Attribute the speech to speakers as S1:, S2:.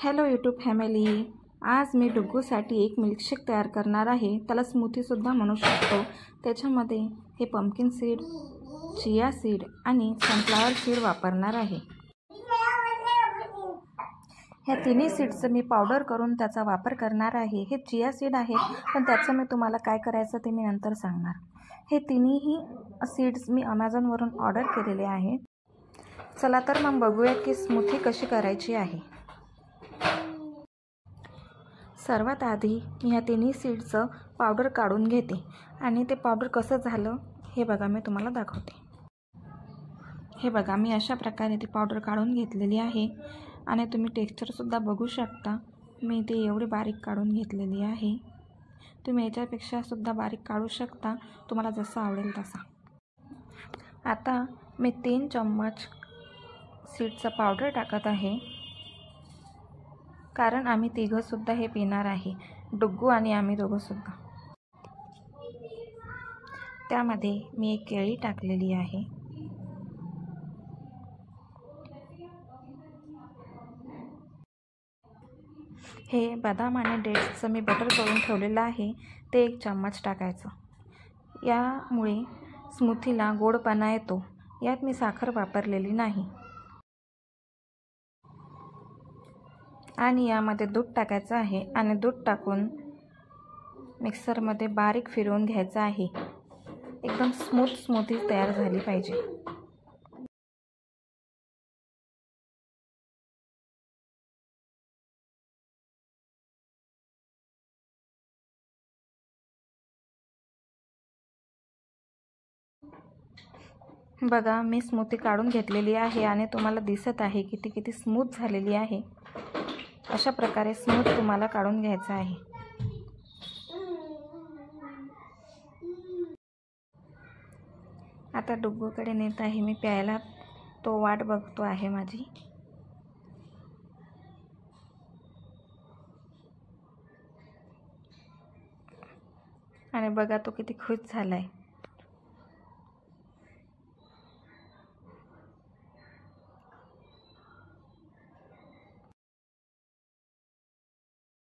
S1: Hello YouTube family, आज मी डुग्गूसाठी एक milkshake तयार करणार आहे. त्याला स्मूथीसुद्धा म्हणू शकतो. त्याच्यामध्ये हे पंपकिन सीड, चिया सीड आणि सनफ्लावर सीड वापरणार आहे. ह्या तिन्ही सीड्सचं मी पावडर करून त्याचा वापर करणार आहे. हे चिया सीड आहेत, पण त्याचं मी तुम्हाला काय करायचं ते मी नंतर सांगणार. हे तिन्हीही सीड्स मी अमेझॉनवरून ऑर्डर केलेले आहेत. चला तर मग बघूया की स्मूथी कशी करायची आहे. सर्वात आधी मी ह्या तिन्ही सीडचं पावडर काढून घेते आणि ते पावडर कसं झालं हे बघा मी तुम्हाला दाखवते. हे बघा मी अशा प्रकारे ती पावडर काढून घेतलेली आहे आणि तुम्ही टेक्स्चरसुद्धा बघू शकता. मी ते एवढी बारीक काढून घेतलेली आहे. तुम्ही याच्यापेक्षासुद्धा बारीक काढू शकता, तुम्हाला जसं आवडेल तसा. आता मी 3 चम्मच सीडचं पावडर टाकत आहे, कारण आम्ही तिघंसुद्धा हे पिणार आहे, डुग्गू आणि आम्ही दोघंसुद्धा. त्यामध्ये मी एक केळी टाकलेली आहे. हे बदाम आणि डेट्सचं मी बटर करून ठेवलेलं आहे, ते 1 चम्मच टाकायचं. यामुळे स्मूथीला गोडपणा येतो. यात मी साखर वापरलेली नाही. आणि यामध्ये दूध टाकायचं आहे आणि दूध टाकून मिक्सरमध्ये बारीक फिरवून घ्यायचं आहे. एकदम स्मूथ स्मूथी तयार झाली पाहिजे. बघा मी स्मूथी काढून घेतलेली आहे आणि तुम्हाला दिसत आहे की ती किती स्मूथ झालेली आहे. अशा प्रकारे स्मूथ तुम्हाला काढून घ्यायचं आहे. आता डुग्गूकडे नेत आहे मी प्यायला, तो वाट बघतो आहे माझी. आणि बघा तो किती खुश झालाय.